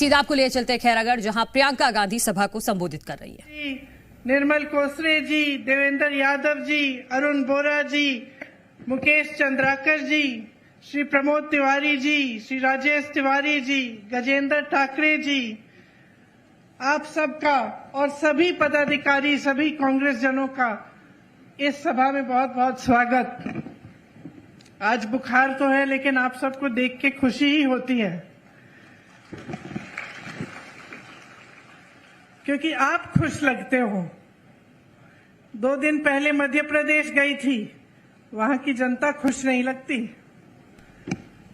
सीधा आपको ले चलते हैं खैरागढ़, जहां प्रियंका गांधी सभा को संबोधित कर रही है। निर्मल कोसरे जी, देवेंद्र यादव जी, अरुण बोरा जी, मुकेश चंद्राकर जी, श्री प्रमोद तिवारी जी, श्री राजेश तिवारी जी, गजेंद्र ठाकरे जी, आप सबका और सभी पदाधिकारी, सभी कांग्रेस जनों का इस सभा में बहुत बहुत स्वागत। आज बुखार तो है, लेकिन आप सबको देख के खुशी ही होती है, क्योंकि आप खुश लगते हो। 2 दिन पहले मध्य प्रदेश गई थी, वहां की जनता खुश नहीं लगती।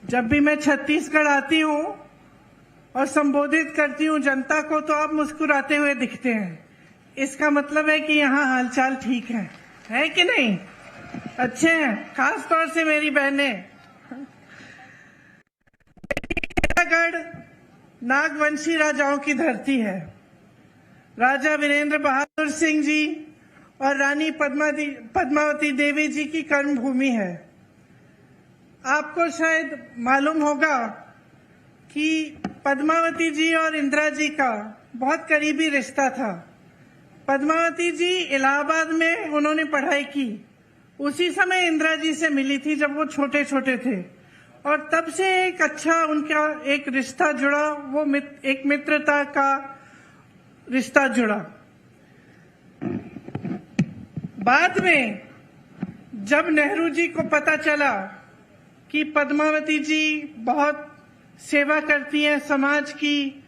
जब भी मैं छत्तीसगढ़ आती हूं और संबोधित करती हूं जनता को, तो आप मुस्कुराते हुए दिखते हैं। इसका मतलब है कि यहाँ हालचाल ठीक है कि नहीं? अच्छे हैं, खास तौर से मेरी बहनें। खैरागढ़ नागवंशी राजाओं की धरती है। राजा वीरेंद्र बहादुर सिंह जी और रानी पद्मावती देवी जी की कर्मभूमि है। आपको शायद मालूम होगा कि पद्मावती जी और इंदिरा जी का बहुत करीबी रिश्ता था। पद्मावती जी इलाहाबाद में उन्होंने पढ़ाई की, उसी समय इंदिरा जी से मिली थी जब वो छोटे छोटे थे, और तब से एक अच्छा उनका एक रिश्ता जुड़ा, वो एक मित्रता का रिश्ता जुड़ा। बाद में जब नेहरू जी को पता चला कि पद्मावती जी बहुत सेवा करती हैं समाज की,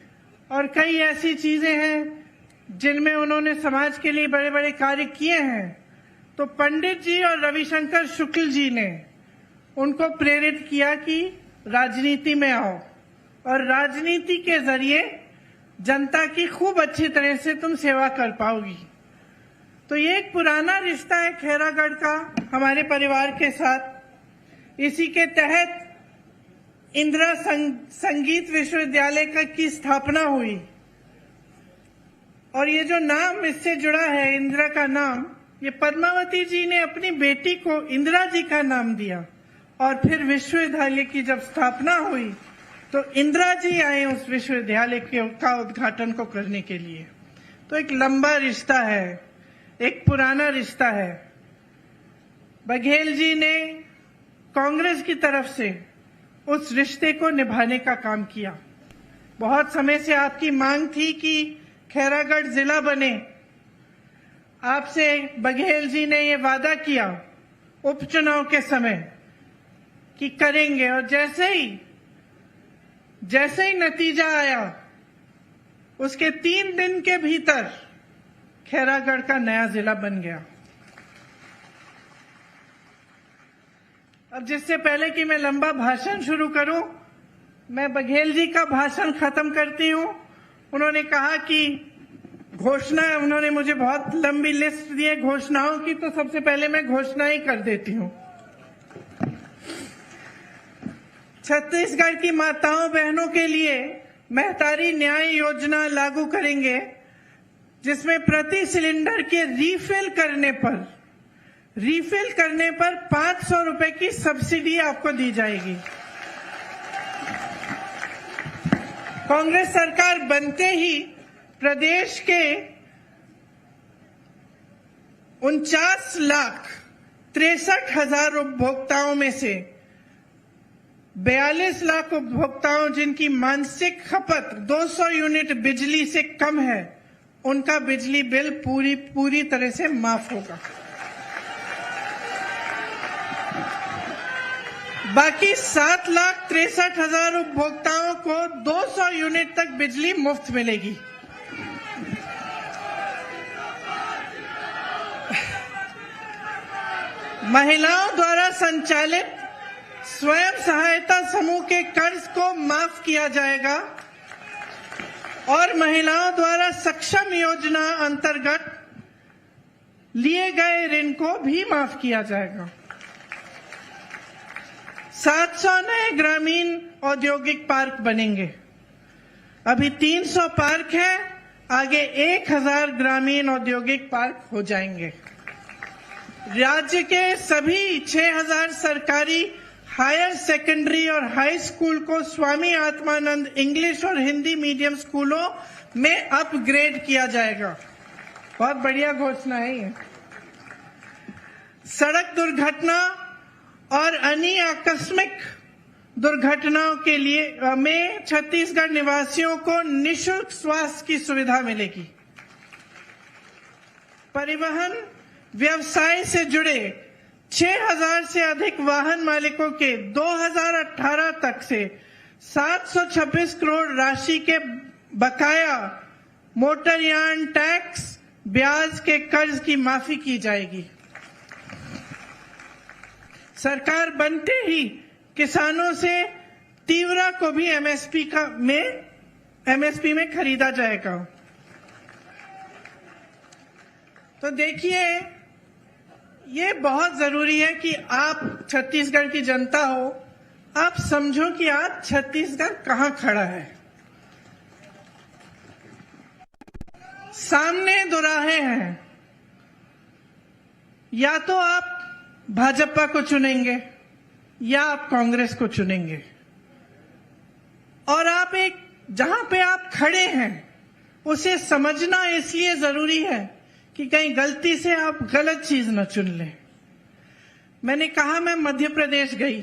और कई ऐसी चीजें हैं जिनमें उन्होंने समाज के लिए बड़े बड़े कार्य किए हैं, तो पंडित जी और रविशंकर शुक्ल जी ने उनको प्रेरित किया कि राजनीति में आओ, और राजनीति के जरिए जनता की खूब अच्छी तरह से तुम सेवा कर पाओगी। तो ये एक पुराना रिश्ता है खैरागढ़ का हमारे परिवार के साथ। इसी के तहत इंदिरा संगीत विश्वविद्यालय की स्थापना हुई, और ये जो नाम इससे जुड़ा है, इंदिरा का नाम, ये पद्मावती जी ने अपनी बेटी को इंदिरा जी का नाम दिया। और फिर विश्वविद्यालय की जब स्थापना हुई तो इंदिरा जी आए उस विश्वविद्यालय का उद्घाटन को करने के लिए। तो एक लंबा रिश्ता है, एक पुराना रिश्ता है। बघेल जी ने कांग्रेस की तरफ से उस रिश्ते को निभाने का काम किया। बहुत समय से आपकी मांग थी कि खैरागढ़ जिला बने। आपसे बघेल जी ने ये वादा किया उपचुनाव के समय कि करेंगे, और जैसे ही नतीजा आया, उसके 3 दिन के भीतर खैरागढ़ का नया जिला बन गया। अब जिससे पहले कि मैं लंबा भाषण शुरू करूं, मैं बघेल जी का भाषण खत्म करती हूं। उन्होंने कहा कि घोषणा, उन्होंने मुझे बहुत लंबी लिस्ट दी है घोषणाओं की, तो सबसे पहले मैं घोषणा ही कर देती हूं। छत्तीसगढ़ की माताओं बहनों के लिए महतारी न्याय योजना लागू करेंगे, जिसमें प्रति सिलेंडर के रिफिल करने पर 500 रुपए की सब्सिडी आपको दी जाएगी। कांग्रेस सरकार बनते ही प्रदेश के 49,63,000 उपभोक्ताओं में से 42 लाख उपभोक्ताओं जिनकी मासिक खपत 200 यूनिट बिजली से कम है, उनका बिजली बिल पूरी तरह से माफ होगा। बाकी 7,63,000 उपभोक्ताओं को 200 यूनिट तक बिजली मुफ्त मिलेगी। महिलाओं द्वारा संचालित स्वयं सहायता समूह के कर्ज को माफ किया जाएगा, और महिलाओं द्वारा सक्षम योजना अंतर्गत लिए गए ऋण को भी माफ किया जाएगा। 700 नए ग्रामीण औद्योगिक पार्क बनेंगे। अभी 300 पार्क हैं, आगे 1000 ग्रामीण औद्योगिक पार्क हो जाएंगे। राज्य के सभी 6000 सरकारी हायर सेकेंडरी और हाई स्कूल को स्वामी आत्मानंद इंग्लिश और हिंदी मीडियम स्कूलों में अपग्रेड किया जाएगा। बहुत बढ़िया घोषणा है ये। सड़क दुर्घटना और अन्य आकस्मिक दुर्घटनाओं के लिए में छत्तीसगढ़ निवासियों को निशुल्क स्वास्थ्य की सुविधा मिलेगी। परिवहन व्यवसाय से जुड़े 6000 से अधिक वाहन मालिकों के 2018 तक से 726 करोड़ राशि के बकाया मोटरयान टैक्स ब्याज के कर्ज की माफी की जाएगी। सरकार बनते ही किसानों से तीवरा को भी एमएसपी में खरीदा जाएगा। तो देखिए, ये बहुत जरूरी है कि आप छत्तीसगढ़ की जनता हो, आप समझो कि आज छत्तीसगढ़ कहां खड़ा है। सामने दो राहें हैं, या तो आप भाजपा को चुनेंगे या आप कांग्रेस को चुनेंगे। और आप जहां पे आप खड़े हैं उसे समझना इसलिए जरूरी है कि कहीं गलती से आप गलत चीज न चुन लें। मैंने कहा मैं मध्य प्रदेश गई,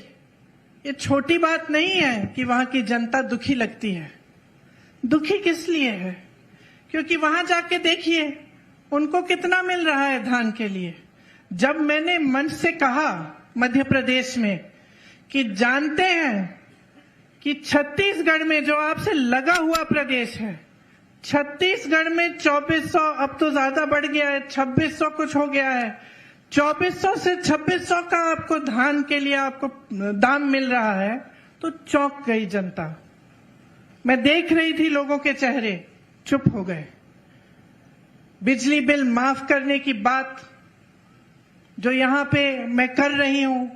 ये छोटी बात नहीं है कि वहां की जनता दुखी लगती है। दुखी किस लिए है? क्योंकि वहां जाके देखिए उनको कितना मिल रहा है धान के लिए। जब मैंने मंच से कहा मध्य प्रदेश में कि जानते हैं कि छत्तीसगढ़ में जो आपसे लगा हुआ प्रदेश है, छत्तीसगढ़ में 2400, अब तो ज्यादा बढ़ गया है, 2600 कुछ हो गया है, 2400 से 2600 का आपको धान के लिए आपको दाम मिल रहा है, तो चौंक गई जनता। मैं देख रही थी लोगों के चेहरे चुप हो गए। बिजली बिल माफ करने की बात जो यहां पे मैं कर रही हूं,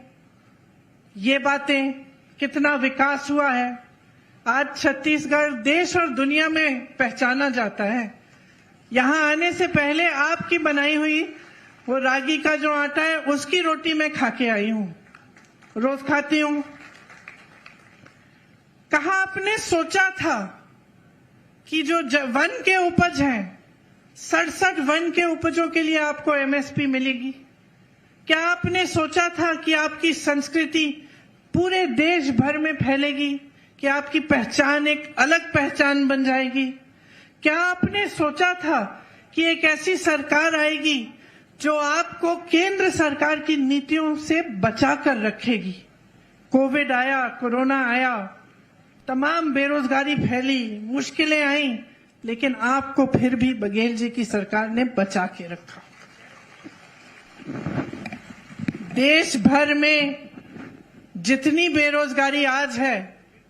ये बातें, कितना विकास हुआ है। आज छत्तीसगढ़ देश और दुनिया में पहचाना जाता है। यहां आने से पहले आपकी बनाई हुई वो रागी का जो आटा है उसकी रोटी मैं खा के आई हूं, रोज खाती हूं। कहा आपने सोचा था कि जो वन के उपज हैं, 67 वन के उपजों के लिए आपको एमएसपी मिलेगी? क्या आपने सोचा था कि आपकी संस्कृति पूरे देश भर में फैलेगी, कि आपकी पहचान एक अलग पहचान बन जाएगी? क्या आपने सोचा था कि एक ऐसी सरकार आएगी जो आपको केंद्र सरकार की नीतियों से बचा कर रखेगी? कोविड आया, कोरोना आया, तमाम बेरोजगारी फैली, मुश्किलें आई, लेकिन आपको फिर भी बघेल जी की सरकार ने बचा के रखा। देश भर में जितनी बेरोजगारी आज है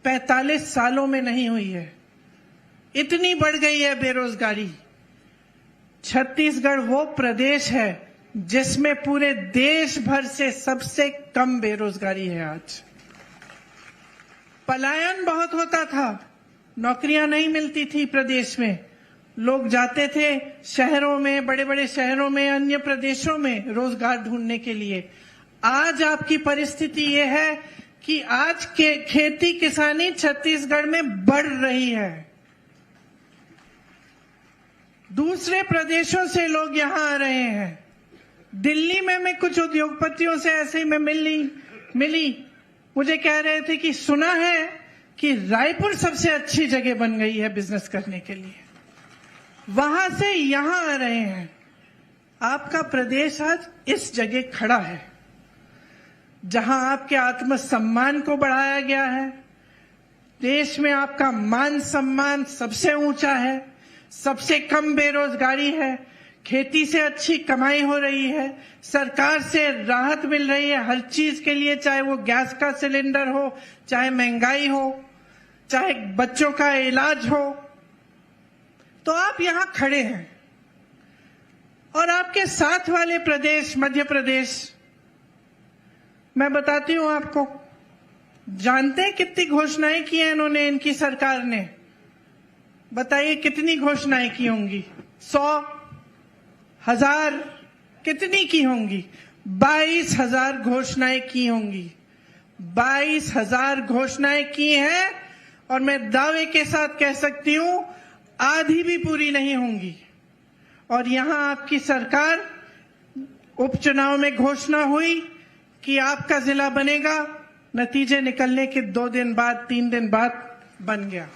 45 सालों में नहीं हुई है, इतनी बढ़ गई है बेरोजगारी। छत्तीसगढ़ वो प्रदेश है जिसमें पूरे देश भर से सबसे कम बेरोजगारी है। आज पलायन बहुत होता था, नौकरियां नहीं मिलती थी प्रदेश में, लोग जाते थे शहरों में, बड़े बड़े शहरों में, अन्य प्रदेशों में रोजगार ढूंढने के लिए। आज आपकी परिस्थिति ये है कि आज के खेती किसानी छत्तीसगढ़ में बढ़ रही है। दूसरे प्रदेशों से लोग यहां आ रहे हैं। दिल्ली में मैं कुछ उद्योगपतियों से ऐसे ही मैं मिली, मुझे कह रहे थे कि सुना है कि रायपुर सबसे अच्छी जगह बन गई है बिजनेस करने के लिए, वहां से यहां आ रहे हैं। आपका प्रदेश आज इस जगह खड़ा है जहां आपके आत्मसम्मान को बढ़ाया गया है। देश में आपका मान सम्मान सबसे ऊंचा है, सबसे कम बेरोजगारी है, खेती से अच्छी कमाई हो रही है, सरकार से राहत मिल रही है हर चीज के लिए, चाहे वो गैस का सिलेंडर हो, चाहे महंगाई हो, चाहे बच्चों का इलाज हो। तो आप यहां खड़े हैं। और आपके साथ वाले प्रदेश मध्य प्रदेश, मैं बताती हूं आपको, जानते हैं कितनी घोषणाएं की हैं इन्होंने, इनकी सरकार ने? बताइए कितनी घोषणाएं की होंगी? 100, 1000, कितनी की होंगी? 22,000 घोषणाएं की होंगी। 22,000 घोषणाएं की हैं और मैं दावे के साथ कह सकती हूं आधी भी पूरी नहीं होंगी। और यहां आपकी सरकार, उपचुनाव में घोषणा हुई कि आपका जिला बनेगा, नतीजे निकलने के 2 दिन बाद 3 दिन बाद बन गया।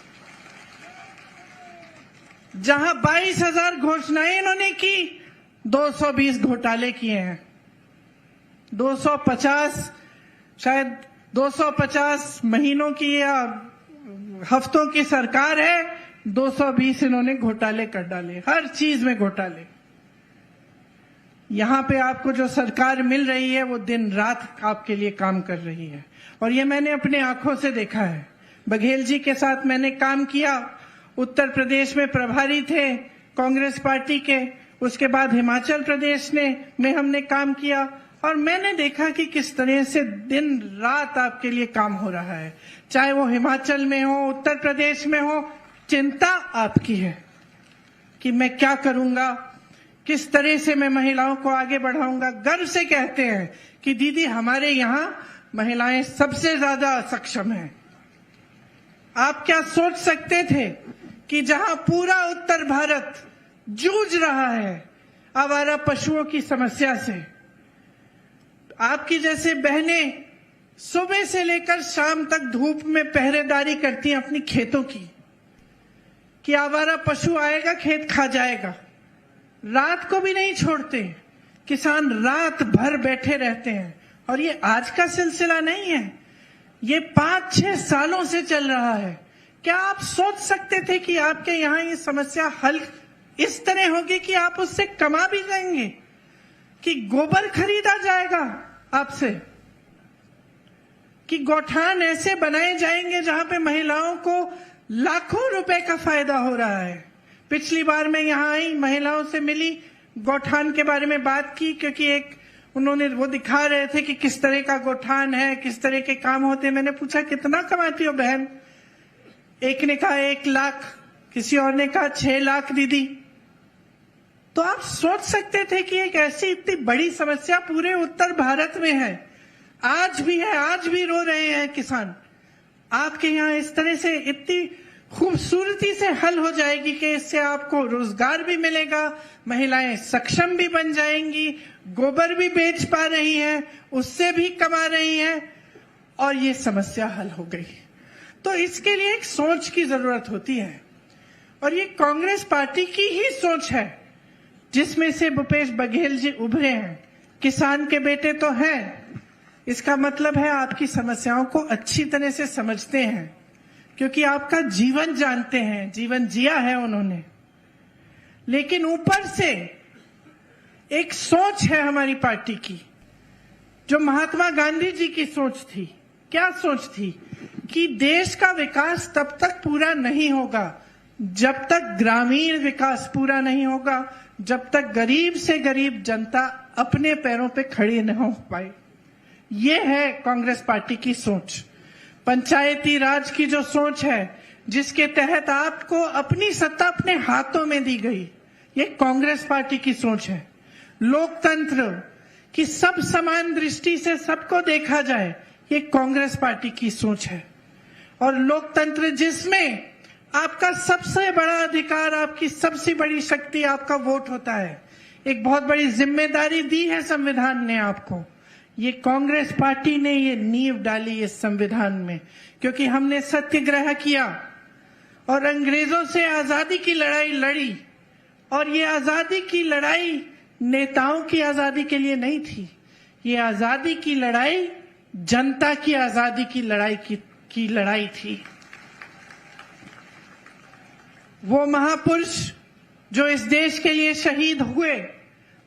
जहां 22,000 घोषणाएं इन्होंने की, 220 घोटाले किए हैं। 250 शायद 250 महीनों की या हफ्तों की सरकार है, 220 इन्होंने घोटाले कर डाले, हर चीज में घोटाले। यहां पे आपको जो सरकार मिल रही है वो दिन रात आपके लिए काम कर रही है, और ये मैंने अपने आंखों से देखा है। बघेल जी के साथ मैंने काम किया, उत्तर प्रदेश में प्रभारी थे कांग्रेस पार्टी के, उसके बाद हिमाचल प्रदेश में हमने काम किया, और मैंने देखा कि किस तरह से दिन रात आपके लिए काम हो रहा है। चाहे वो हिमाचल में हो, उत्तर प्रदेश में हो, चिंता आपकी है कि मैं क्या करूंगा, किस तरह से मैं महिलाओं को आगे बढ़ाऊंगा। गर्व से कहते हैं कि दीदी हमारे यहाँ महिलाएं सबसे ज्यादा सक्षम हैं। आप क्या सोच सकते थे कि जहां पूरा उत्तर भारत जूझ रहा है आवारा पशुओं की समस्या से, आपकी जैसे बहनें सुबह से लेकर शाम तक धूप में पहरेदारी करती हैं अपनी खेतों की, कि आवारा पशु आएगा खेत खा जाएगा, रात को भी नहीं छोड़ते, किसान रात भर बैठे रहते हैं। और ये आज का सिलसिला नहीं है, ये 5-6 सालों से चल रहा है। क्या आप सोच सकते थे कि आपके यहाँ ये समस्या हल इस तरह होगी कि आप उससे कमा भी जाएंगे, कि गोबर खरीदा जाएगा आपसे, कि गौठान ऐसे बनाए जाएंगे जहां पे महिलाओं को लाखों रुपए का फायदा हो रहा है। पिछली बार मैं यहां आई, महिलाओं से मिली, गौठान के बारे में बात की, क्योंकि एक उन्होंने वो दिखा रहे थे कि किस तरह का गौठान है, किस तरह के काम होते हैं। मैंने पूछा कितना कमाती हो बहन? एक ने कहा 1 लाख, किसी और ने कहा 6 लाख दीदी। तो आप सोच सकते थे कि एक ऐसी इतनी बड़ी समस्या पूरे उत्तर भारत में है, आज भी है, आज भी रो रहे हैं किसान। आपके यहाँ इस तरह से इतनी खूबसूरती से हल हो जाएगी कि इससे आपको रोजगार भी मिलेगा, महिलाएं सक्षम भी बन जाएंगी, गोबर भी बेच पा रही हैं, उससे भी कमा रही हैं, और ये समस्या हल हो गई। तो इसके लिए एक सोच की जरूरत होती है, और ये कांग्रेस पार्टी की ही सोच है, जिसमें से भूपेश बघेल जी उभरे हैं। किसान के बेटे तो हैं, इसका मतलब है आपकी समस्याओं को अच्छी तरह से समझते हैं, क्योंकि आपका जीवन जानते हैं, जीवन जिया है उन्होंने। लेकिन ऊपर से एक सोच है हमारी पार्टी की, जो महात्मा गांधी जी की सोच थी। क्या सोच थी? कि देश का विकास तब तक पूरा नहीं होगा जब तक ग्रामीण विकास पूरा नहीं होगा, जब तक गरीब से गरीब जनता अपने पैरों पे खड़ी न हो पाए। ये है कांग्रेस पार्टी की सोच। पंचायती राज की जो सोच है, जिसके तहत आपको अपनी सत्ता अपने हाथों में दी गई, ये कांग्रेस पार्टी की सोच है। लोकतंत्र की सब समान दृष्टि से सबको देखा जाए, ये कांग्रेस पार्टी की सोच है। और लोकतंत्र जिसमें आपका सबसे बड़ा अधिकार, आपकी सबसे बड़ी शक्ति आपका वोट होता है। एक बहुत बड़ी जिम्मेदारी दी है संविधान ने आपको। ये कांग्रेस पार्टी ने ये नींव डाली इस संविधान में, क्योंकि हमने सत्याग्रह किया और अंग्रेजों से आजादी की लड़ाई लड़ी। और ये आजादी की लड़ाई नेताओं की आजादी के लिए नहीं थी, ये आजादी की लड़ाई जनता की आजादी की लड़ाई थी। वो महापुरुष जो इस देश के लिए शहीद हुए,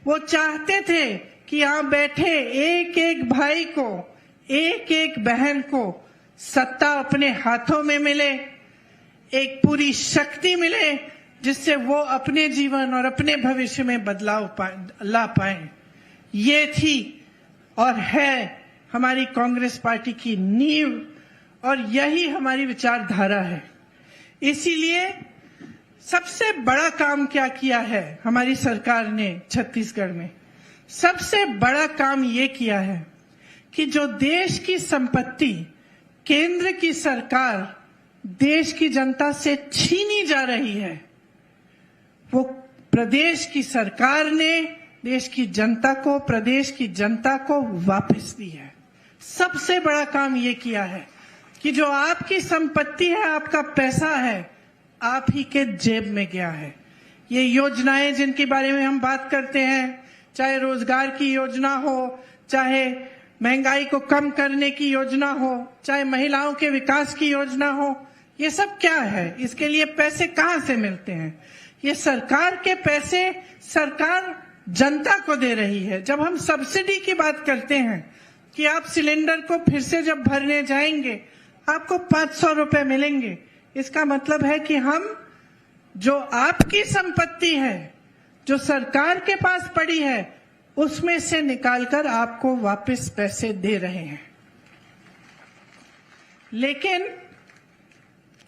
वो चाहते थे कि यहां बैठे एक एक भाई को, एक एक बहन को सत्ता अपने हाथों में मिले, एक पूरी शक्ति मिले, जिससे वो अपने जीवन और अपने भविष्य में बदलाव ला पाए। ये थी और है हमारी कांग्रेस पार्टी की नींव, और यही हमारी विचारधारा है। इसीलिए सबसे बड़ा काम क्या किया है हमारी सरकार ने छत्तीसगढ़ में? सबसे बड़ा काम ये किया है कि जो देश की संपत्ति केंद्र की सरकार देश की जनता से छीनी जा रही है, वो प्रदेश की सरकार ने देश की जनता को, प्रदेश की जनता को वापस दी है। सबसे बड़ा काम ये किया है कि जो आपकी संपत्ति है, आपका पैसा है, आप ही के जेब में गया है। ये योजनाएं जिनके बारे में हम बात करते हैं, चाहे रोजगार की योजना हो, चाहे महंगाई को कम करने की योजना हो, चाहे महिलाओं के विकास की योजना हो, ये सब क्या है? इसके लिए पैसे कहां से मिलते हैं? ये सरकार के पैसे सरकार जनता को दे रही है। जब हम सब्सिडी की बात करते हैं कि आप सिलेंडर को फिर से जब भरने जाएंगे आपको 500 रुपए मिलेंगे, इसका मतलब है कि हम जो आपकी संपत्ति है, जो सरकार के पास पड़ी है, उसमें से निकालकर आपको वापस पैसे दे रहे हैं। लेकिन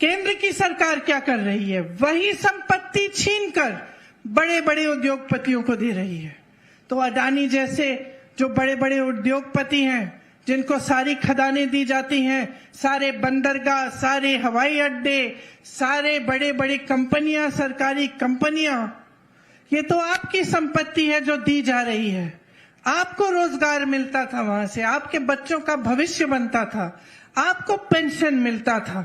केंद्र की सरकार क्या कर रही है? वही संपत्ति छीनकर बड़े बड़े उद्योगपतियों को दे रही है। तो अडानी जैसे जो बड़े बड़े उद्योगपति हैं, जिनको सारी खदानें दी जाती हैं, सारे बंदरगाह, सारे हवाई अड्डे, सारे बड़े बड़े कंपनियां, सरकारी कंपनियां, ये तो आपकी संपत्ति है जो दी जा रही है। आपको रोजगार मिलता था, वहां से आपके बच्चों का भविष्य बनता था, आपको पेंशन मिलता था।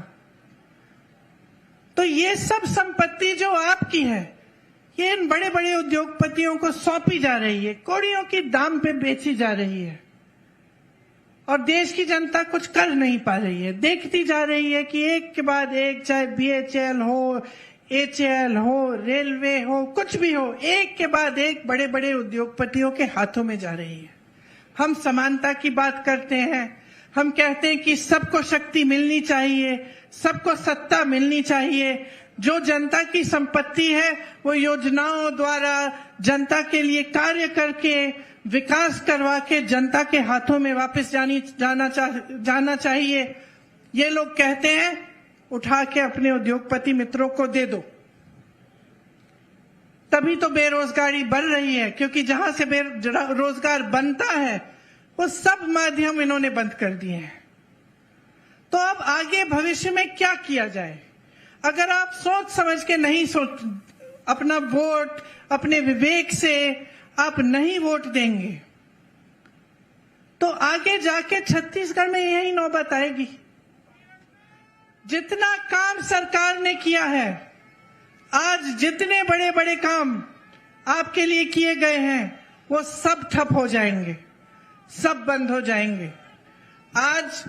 तो ये सब संपत्ति जो आपकी है, ये इन बड़े बड़े उद्योगपतियों को सौंपी जा रही है, कौड़ियों की दाम पे बेची जा रही है, और देश की जनता कुछ कर नहीं पा रही है। देखती जा रही है कि एक के बाद एक, चाहे BHEL हो, HAL हो, रेलवे हो, कुछ भी हो, एक के बाद एक बड़े बड़े उद्योगपतियों के हाथों में जा रही है। हम समानता की बात करते हैं, हम कहते हैं कि सबको शक्ति मिलनी चाहिए, सबको सत्ता मिलनी चाहिए। जो जनता की संपत्ति है वो योजनाओं द्वारा जनता के लिए कार्य करके, विकास करवा के जनता के हाथों में वापस जाना चाहिए। ये लोग कहते हैं उठा के अपने उद्योगपति मित्रों को दे दो। तभी तो बेरोजगारी बढ़ रही है, क्योंकि जहां से रोजगार बनता है वो सब माध्यम इन्होंने बंद कर दिए हैं। तो अब आगे भविष्य में क्या किया जाए? अगर आप सोच समझ के नहीं अपना वोट अपने विवेक से आप नहीं वोट देंगे, तो आगे जाके छत्तीसगढ़ में यही नौबत आएगी। जितना काम सरकार ने किया है, आज जितने बड़े बड़े काम आपके लिए किए गए हैं, वो सब ठप हो जाएंगे, सब बंद हो जाएंगे। आज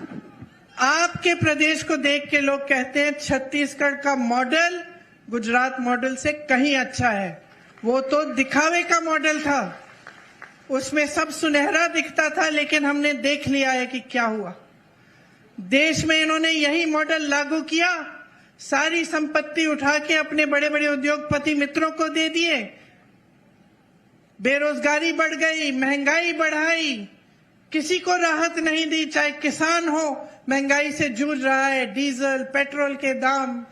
आपके प्रदेश को देख के लोग कहते हैं छत्तीसगढ़ का मॉडल गुजरात मॉडल से कहीं अच्छा है। वो तो दिखावे का मॉडल था, उसमें सब सुनहरा दिखता था, लेकिन हमने देख लिया है कि क्या हुआ। देश में इन्होंने यही मॉडल लागू किया, सारी संपत्ति उठा के अपने बड़े बड़े उद्योगपति मित्रों को दे दिए, बेरोजगारी बढ़ गई, महंगाई बढ़ाई, किसी को राहत नहीं दी। चाहे किसान हो, महंगाई से जूझ रहा है, डीजल पेट्रोल के दाम